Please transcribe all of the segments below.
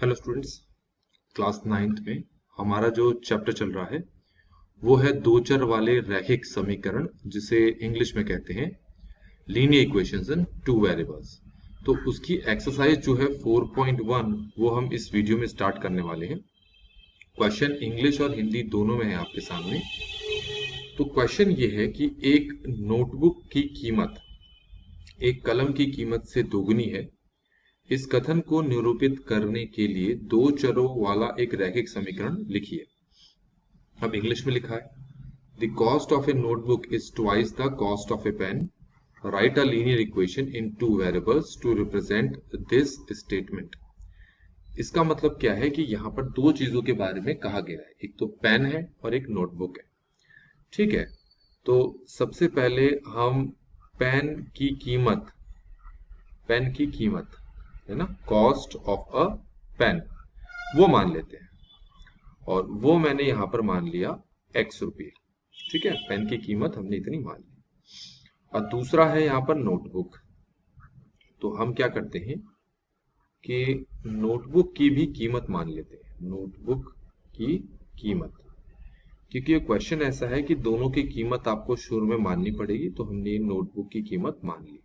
Hello students, class 9th में हमारा जो चैप्टर चल रहा है वो है दो चर वाले रैखिक समीकरण, जिसे इंग्लिश में कहते हैं लीनियर इक्वेशंस इन टू वेरिएबल्स। तो उसकी एक्सरसाइज जो है 4.1 वो हम इस वीडियो में स्टार्ट करने वाले हैं। क्वेश्चन इंग्लिश और हिंदी दोनों में है आपके सामने। तो क्वेश्चन ये है कि एक नोटबुक की कीमत एक कलम की कीमत से दोगुनी है। इस कथन को निरूपित करने के लिए दो चरों वाला एक रैखिक समीकरण लिखिए। अब इंग्लिश में लिखा है, the cost of a notebook is twice the cost of a pen. Write a linear equation in two variables to represent this statement. इसका मतलब क्या है कि यहाँ पर दो चीजों के बारे में कहा गया है, एक तो पेन है और एक नोटबुक है। ठीक है, तो सबसे पहले हम पेन की कीमत है ना, कॉस्ट ऑफ अ पेन, वो मान लेते हैं। और वो मैंने यहां पर मान लिया x रुपये। ठीक है, पेन की कीमत हमने इतनी मान ली। और दूसरा है यहां पर नोटबुक। तो हम क्या करते हैं कि नोटबुक की भी कीमत मान लेते हैं, नोटबुक की कीमत, क्योंकि ये क्वेश्चन ऐसा है कि दोनों की कीमत आपको शुरू में माननी पड़ेगी। तो हमने नोटबुक की कीमत मान ली।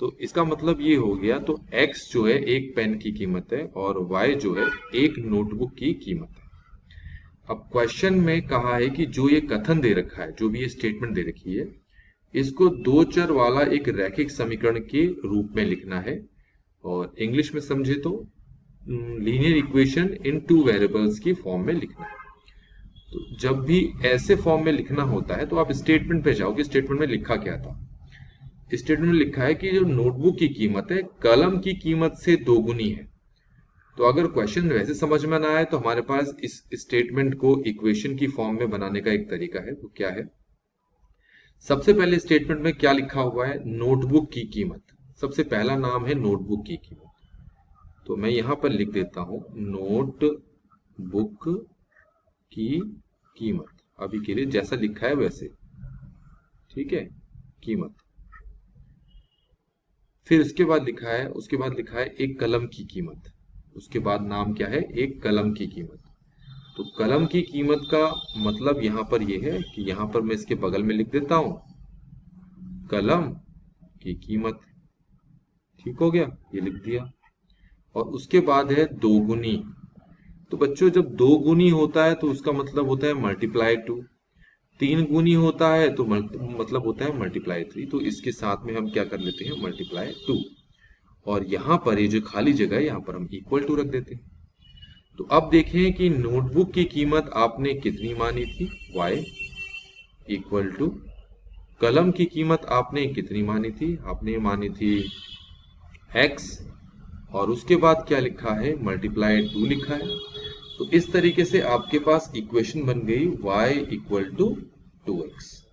तो इसका मतलब ये हो गया, तो x जो है एक पेन की कीमत है और y जो है एक नोटबुक की कीमत है। अब क्वेश्चन में कहा है कि जो ये कथन दे रखा है, जो भी ये स्टेटमेंट दे रखी है, इसको दो चर वाला एक रैखिक समीकरण के रूप में लिखना है। और इंग्लिश में समझे तो linear equation in two variables की फॉर्म में लिखना है। तो जब भी ऐसे फॉर्म में लिखना होता है तो आप स्टेटमेंट पे जाओ कि स्टेटमेंट में लिखा क्या था। स्टेटमेंट में लिखा है कि जो नोटबुक की कीमत है कलम की कीमत से दोगुनी है। तो अगर क्वेश्चन वैसे समझ में ना आए तो हमारे पास इस स्टेटमेंट को इक्वेशन की फॉर्म में बनाने का एक तरीका है। वो क्या है, सबसे पहले स्टेटमेंट में क्या लिखा हुआ है, नोटबुक की कीमत। सबसे पहला नाम है नोटबुक की कीमत। तो मैं यहां पर लिख देता हूं नोटबुक की कीमत, अभी के लिए जैसा लिखा है वैसे। ठीक है, कीमत। फिर उसके बाद लिखा है एक कलम की कीमत। उसके बाद नाम क्या है, एक कलम की कीमत। तो कलम की कीमत का मतलब यहां पर यह है कि यहां पर मैं इसके बगल में लिख देता हूं कलम की कीमत। ठीक हो गया, ये लिख दिया। और उसके बाद है दोगुनी। तो बच्चों जब दो गुनी होता है तो उसका मतलब होता है मल्टीप्लाई टू। तीन गुनी होता है तो मतलब होता है मल्टीप्लाई थ्री। तो इसके साथ में हम क्या कर लेते हैं, मल्टीप्लाई टू। और यहां पर ये जो खाली जगह है यहां पर हम इक्वल टू रख देते हैं। तो अब देखें कि नोटबुक की कीमत आपने कितनी मानी थी, y इक्वल टू कलम की कीमत आपने कितनी मानी थी, आपने मानी थी x। और उसके बाद क्या लिखा है, मल्टीप्लाई टू लिखा है। तो इस तरीके से आपके पास इक्वेशन बन गई y इक्वल टू 2x।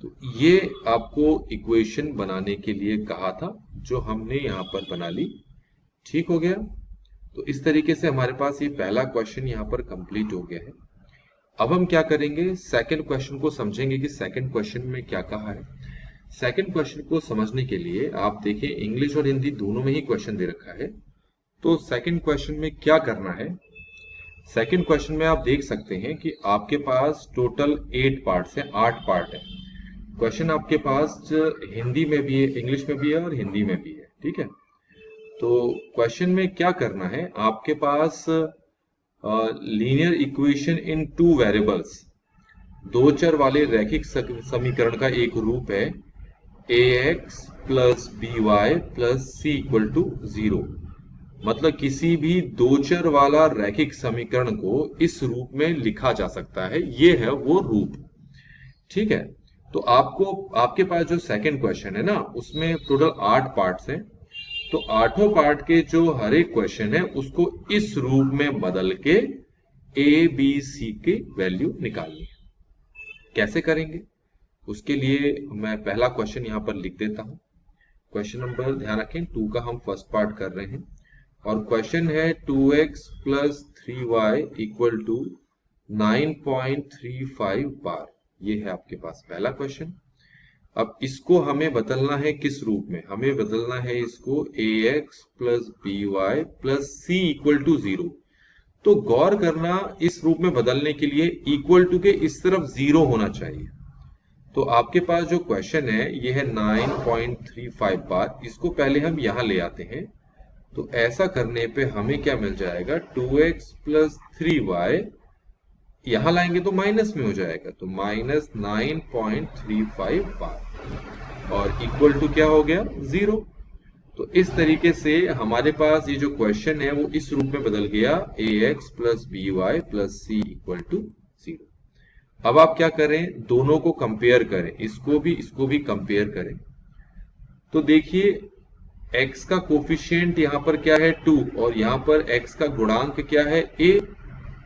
तो ये आपको इक्वेशन बनाने के लिए कहा था, जो हमने यहां पर बना ली। ठीक हो गया। तो इस तरीके से हमारे पास ये पहला क्वेश्चन यहां पर कंप्लीट हो गया है। अब हम क्या करेंगे, सेकंड क्वेश्चन को समझेंगे कि सेकंड क्वेश्चन में क्या कहा है। सेकंड क्वेश्चन को समझने के लिए आप देखें, इंग्लिश और हिंदी दोनों में ही क्वेश्चन दे रखा है। तो सेकंड क्वेश्चन में क्या करना है, सेकंड क्वेश्चन में आप देख सकते हैं कि आपके पास टोटल 8 पार्ट्स हैं, 8 पार्ट है। क्वेश्चन आपके पास हिंदी में भी है, इंग्लिश में भी है और हिंदी में भी है। ठीक है, तो क्वेश्चन में क्या करना है, आपके पास linear equation in two variables, दो चर वाले रैखिक समीकरण का एक रूप है ax plus by plus c equal to 0। मतलब किसी भी दो चर वाला रैखिक समीकरण को इस रूप में लिखा जा सकता है, ये है वो रूप। ठीक है, तो आपके पास जो सेकंड क्वेश्चन है ना, उसमें टोटल 8 पार्ट्स हैं। तो आठों पार्ट के जो हर एक क्वेश्चन है उसको इस रूप में बदल के ए बी सी की वैल्यू निकालनी है। कैसे करेंगे, उसके लिए मैं पहला क्वेश्चन यहां पर लिख देता हूं। क्वेश्चन नंबर ध्यान रखें 2 का हम फर्स्ट पार्ट कर रहे हैं। और क्वेश्चन है 2x plus 3y equal to 9.35 बार। ये है आपके पास पहला क्वेश्चन। अब इसको हमें बदलना है किस रूप में? हमें बदलना है इसको ax plus B Y plus C equal to 0। तो गौर करना, इस रूप में बदलने के लिए इक्वल टू के इस तरफ 0 होना चाहिए। तो आपके पास जो क्वेश्चन है ये है 9.35 बार, इसको पहले हम यहां ले आते हैं। तो ऐसा करने पे हमें क्या मिल जाएगा? 2x प्लस 3y, यहां लाएंगे तो माइनस में हो जाएगा, तो माइनस 9.35 बार, और इक्वल टू क्या हो गया? 0। तो इस तरीके से हमारे पास ये जो क्वेश्चन है वो इस रूप में बदल गया, ax plus B Y plus C equal to 0। अब आप क्या करें? दोनों को कंपेयर करें, इसको भी कंपेयर करें। तो देखिए x का कोफिशिएंट यहाँ पर क्या है? 2, और यहाँ पर x का गुणांक क्या है? a,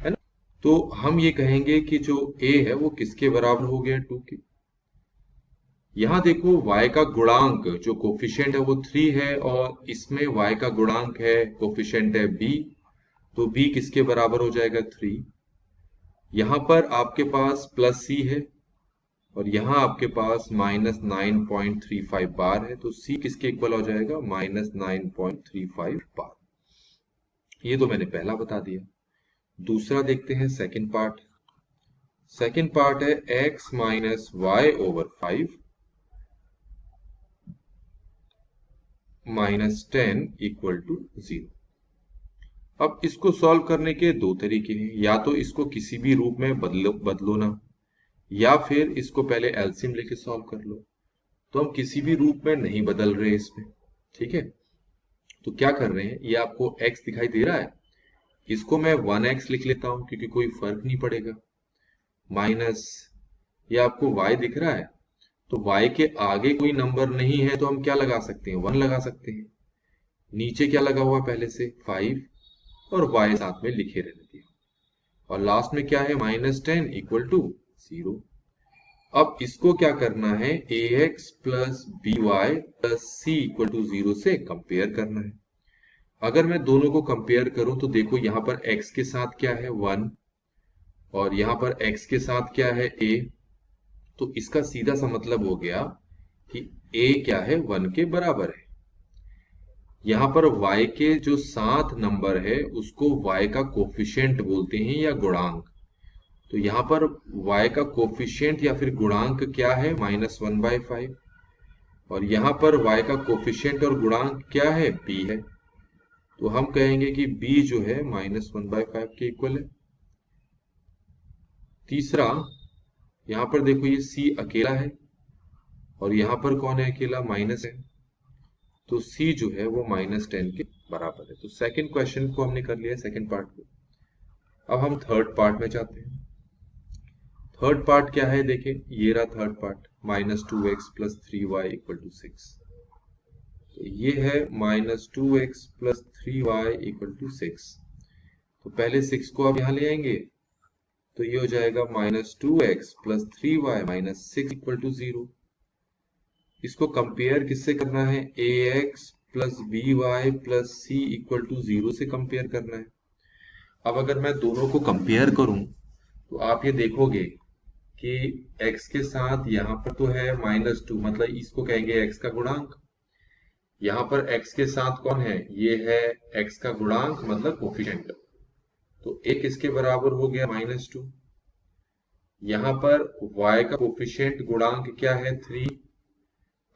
है ना? तो हम ये कहेंगे कि जो a है वो किसके बराबर हो गया? 2 के। यहां देखो y का गुणांक जो कोफिशिएंट है वो 3 है, और इसमें y का गुणांक है, कोफिशिएंट है b, तो b किसके बराबर हो जाएगा? 3। यहां पर आपके पास प्लस c है, और यहां आपके पास माइनस 9.35 बार है, तो c किसके इक्वल हो जाएगा? माइनस 9.35 बार। ये तो मैंने पहला बता दिया। दूसरा देखते हैं, सेकंड पार्ट। सेकंड पार्ट है x minus Y over 5 minus 10 equal to 0। अब इसको सॉल्व करने के दो तरीके हैं, या तो इसको किसी भी रूप में बदलो ना, या फिर इसको पहले एलसीएम लेके सॉल्व कर लो। तो हम किसी भी रूप में नहीं बदल रहे इसमें, ठीक है। तो क्या कर रहे हैं, ये आपको x दिखाई दे रहा है, इसको मैं 1x लिख लेता हूं क्योंकि कोई फर्क नहीं पड़ेगा, माइनस ये आपको y दिख रहा है, तो y के आगे कोई नंबर नहीं है तो हम क्या लगा सकते हैं? 1 लगा सकते हैं। नीचे क्या लगा हुआ पहले से? 5, और y साथ में लिखे रहने दिया, और लास्ट में क्या है? Minus 10 equal to 0। अब इसको क्या करना है? ax plus B Y plus C equal to 0 से कंपेयर करना है। अगर मैं दोनों को कंपेयर करूं तो देखो यहाँ पर x के साथ क्या है? 1, और यहाँ पर x के साथ क्या है? a। तो इसका सीधा सा मतलब हो गया कि a क्या है? 1 के बराबर है। यहाँ पर y के जो 7 नंबर है उसको y का कोफिशिएंट बोलते हैं या गुणांक। तो यहाँ पर y का कोफिशिएंट या फिर गुणांक क्या है? माइनस 1/5, और यहाँ पर y का कोफिशिएंट और गुणांक क्या है? b है। तो हम कहेंगे कि b जो है माइनस 1/5 के इक्वल है। तीसरा, यहाँ पर देखो ये c अकेला है, और यहाँ पर कौन है अकेला? माइनस है, तो c जो है वो माइनस 10 के बराबर है। तो सेकंड क्वेश्चन को हमने कर लिया, सेकंड पार्ट को। अब हम थर्ड पार्ट में जाते हैं। थर्ड पार्ट क्या है? देखें, ये रहा third part, minus 2x plus 3y equal to 6। तो ये है minus 2x plus 3y equal to 6। तो पहले 6 को आप यहाँ ले आएंगे, तो ये हो जाएगा minus 2x plus 3y minus 6 equal to 0। इसको कंपेयर किससे करना है? ax plus B Y plus C equal to 0 से कंपेयर करना है। अब अगर मैं दोनों को कंपेयर करूं तो आप ये देखोगे कि x के साथ यहाँ पर तो है माइनस 2, मतलब इसको कहेंगे x का गुणांक। यहाँ पर x के साथ कौन है? ये है x का गुणांक, मतलब कोफिशिएंट। तो a किसके बराबर हो गया? माइनस 2। यहाँ पर y का कोफिशिएंट गुणांक क्या है? 3,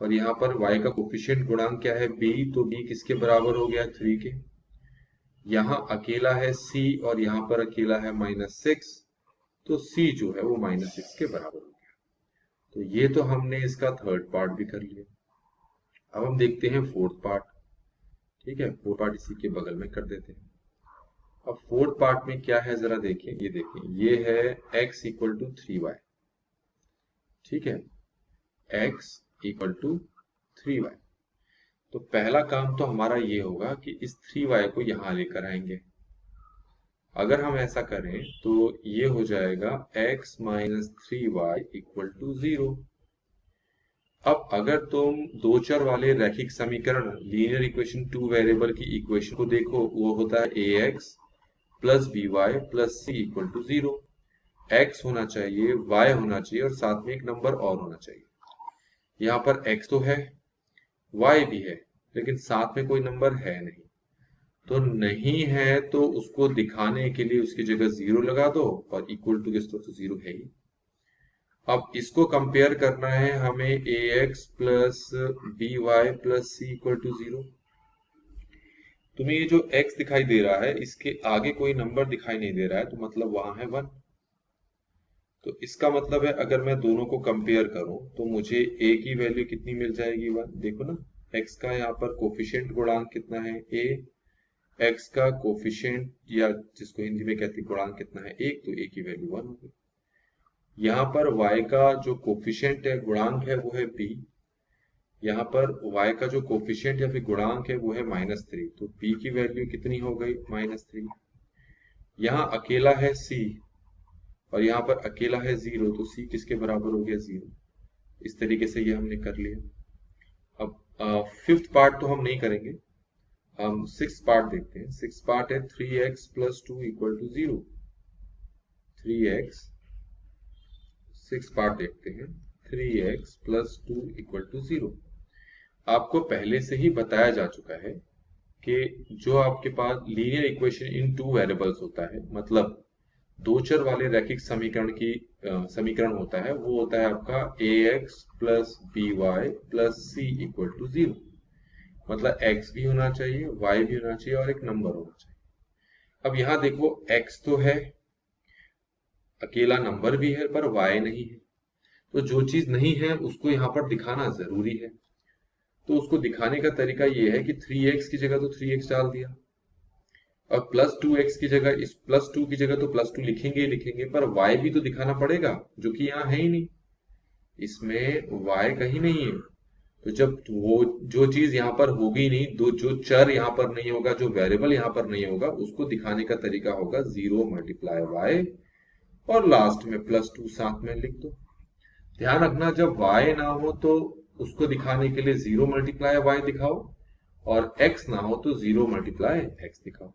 और यहाँ पर y का कोफिशिएंट गुणांक क्या है? b, तो b किसके बराबर हो गया? 3 के। यहाँ अकेला है c, और यहाँ पर अकेला है माइनस 6, तो c जो है वो माइनस 6 के बराबर हो गया। तो ये तो हमने इसका थर्ड पार्ट भी कर लिया। अब हम देखते हैं फोर्थ पार्ट, ठीक है। फोर्थ पार्ट इसी के बगल में कर देते हैं। अब फोर्थ पार्ट में क्या है जरा देखें, ये देखें, ये है x इक्वल टू 3y, ठीक है, x इक्वल टू 3y। तो पहला काम तो हमारा ये होगा कि इस 3y को यहां लेकर आएंगे। अगर हम ऐसा करें तो ये हो जाएगा x minus 3y equal to 0। अब अगर तुम दो चर वाले रैखिक समीकरण, लीनियर इक्वेशन, 2 वेरिएबल की इक्वेशन को देखो, वो होता है ax plus B Y plus C equal to 0। x होना चाहिए, y होना चाहिए, और साथ में एक नंबर और होना चाहिए। यहाँ पर x तो है, y भी है, लेकिन साथ में कोई नंबर है नहीं। तो नहीं है तो उसको दिखाने के लिए उसकी जगह 0 लगा दो, और इक्वल टू किस तो 0 है ही। अब इसको कंपेयर करना है हमें ax plus by plus c equal to 0। तुम्हें ये जो x दिखाई दे रहा है, इसके आगे कोई नंबर दिखाई नहीं दे रहा है, तो मतलब वहां है 1। तो इसका मतलब है अगर मैं दोनों को कंपेयर करूं तो मुझे a की वैल्यू कितनी मिल जाएगी 1। देखो ना, x का यहाँ पर कोफिशिएंट गुणांक कितना है a, x का कोफिशिएंट या जिसको हिंदी में कहते हैं गुणांक कितना है 1, तो a की वैल्यू 1 होगी। यहाँ पर y का जो कोफिशिएंट है गुणांक है वो है b, यहाँ पर y का जो कोफिशिएंट या फिर गुणांक है वो है -3, तो b की वैल्यू कितनी हो गई -3। यहाँ अकेला है c और यहाँ पर अकेला है 0, तो c किसके बराबर हो गया 0। इस तरीके से ये हमने कर लिया। अब फिफ्थ पार्ट तो हम नहीं करेंगे, हम सिक्स पार्ट देखते हैं। सिक्स पार्ट है 3x plus 2 equal to 0। 3x, six part देखते हैं। 3x plus 2 equal to 0। आपको पहले से ही बताया जा चुका है कि जो आपके पास linear equation in two variables होता है, मतलब दो चर वाले रैखिक समीकरण की समीकरण होता है, वो होता है आपका ax plus by plus c equal to 0। मतलब x भी होना चाहिए, y भी होना चाहिए और एक नंबर होना चाहिए। अब यहाँ देखो x तो है, अकेला नंबर भी है, पर y नहीं है। तो जो चीज नहीं है उसको यहाँ पर दिखाना जरूरी है। तो उसको दिखाने का तरीका ये है कि 3x की जगह तो 3x डाल दिया, और प्लस 2x की जगह, इस प्लस 2 की जगह तो प्लस 2 लिखेंगे ही लिखेंगे, पर y भी तो दिखाना पड़ेगा, जो कि यहाँ है ही नहीं। इसमें y कहीं नहीं है। तो जब वो जो चीज यहाँ पर होगी नहीं, दो जो चर यहाँ पर नहीं होगा, जो वेरिएबल यहाँ पर नहीं होगा, उसको दिखाने का तरीका होगा 0 मल्टीप्लाई y और लास्ट में प्लस 2 साथ में लिख दो। ध्यान रखना, जब y ना हो तो उसको दिखाने के लिए 0 मल्टीप्लाई y दिखाओ, और x ना हो तो 0 मल्टीप्लाई x दिखाओ।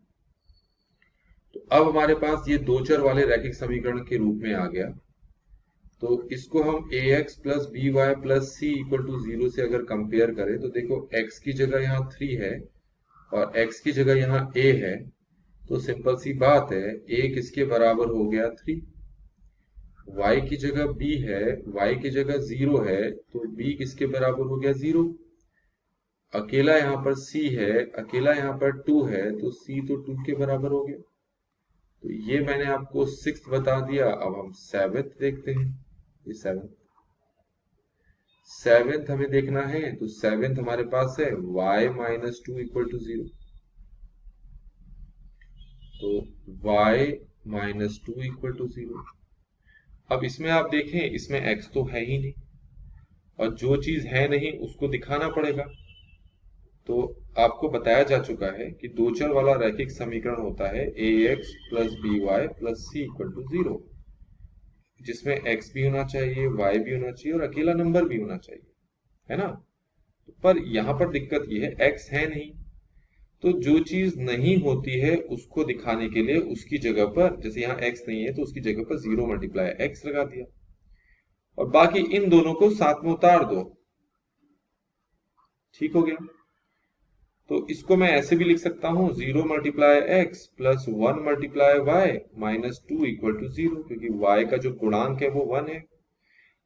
तो अब हमारे पास ये दो चर वाले रैखिक समीकरण के रूप में आ गया। तो इसको हम ax plus by plus c equal to 0 से अगर कंपेयर करें तो देखो x की जगह यहाँ 3 है और x की जगह यहाँ a है, तो सिंपल सी बात है a किसके बराबर हो गया 3। y की जगह b है, y की जगह 0 है, तो b किसके बराबर हो गया 0। अकेला यहाँ पर c है, अकेला यहाँ पर 2 है, तो c तो 2 के बराबर हो गया। तो ये मैंने आपको सिक्स्थ बता दिया। अब हम सेवेंथ देखते हैं। ये सेवेंथ हमें देखना है, तो सेवेंथ हमारे पास है y माइनस 2 इक्वल टू 0। तो y माइनस 2 इक्वल टू 0। अब इसमें आप देखें, इसमें x तो है ही नहीं, और जो चीज है नहीं उसको दिखाना पड़ेगा। तो आपको बताया जा चुका है कि दो चर वाला रैखिक समीकरण होता है ax plus by plus c equal to 0, जिसमें x भी होना चाहिए, y भी होना चाहिए और अकेला नंबर भी होना चाहिए, है ना। पर यहाँ पर दिक्कत ये है x है नहीं, तो जो चीज नहीं होती है उसको दिखाने के लिए उसकी जगह पर, जैसे यहाँ x नहीं है तो उसकी जगह पर 0 मल्टीप्लाई x लगा दिया, और बाकी इन दोनों को साथ में उतार दो, ठीक हो गया। तो इसको मैं ऐसे भी लिख सकता हूं 0 multiply X plus 1 multiply Y minus 2 equal to 0, क्योंकि y का जो गुणांक है वो 1 है।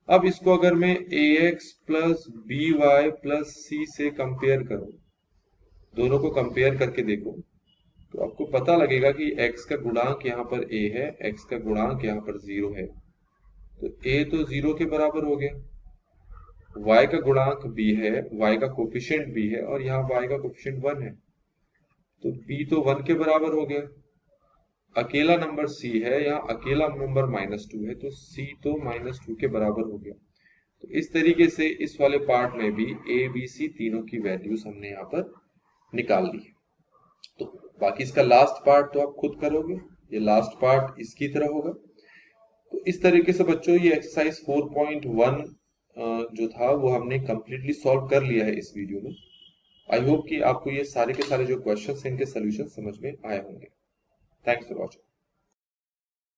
अब इसको अगर मैं ax plus B Y plus C से कंपेयर करूं, दोनों को कंपेयर करके देखो, तो आपको पता लगेगा कि x का गुणांक यहाँ पर a है, x का गुणांक यहाँ पर 0 है, तो a तो 0 के बराबर हो गया। y का गुणांक b है, y का कोफिशिएंट b है, और यहाँ y का कोफिशिएंट 1 है, तो b तो 1 के बराबर हो गया। अकेला नंबर c है, यहाँ अकेला नंबर -2 है, तो c तो -2 के बराबर हो गया। तो इस तरीके से इस वाले पार्ट में भी a b c तीनों की वैल्यूज हमने यहाँ पर निकाल ली। तो बाकी इसका लास्ट पार्ट तो आप खुद करोगे, ये लास्ट पार्ट इसकी तरह होगा। तो इस तरीके से बच्चों ये एक्सरसाइज 4.1 जो था वो हमने कंप्लीटली सॉल्व कर लिया है इस वीडियो में। आई होप कि आपको ये सारे के सारे जो क्वेश्चंस हैं इनके सॉल्यूशन समझ में आए होंगे। Thanks for watching.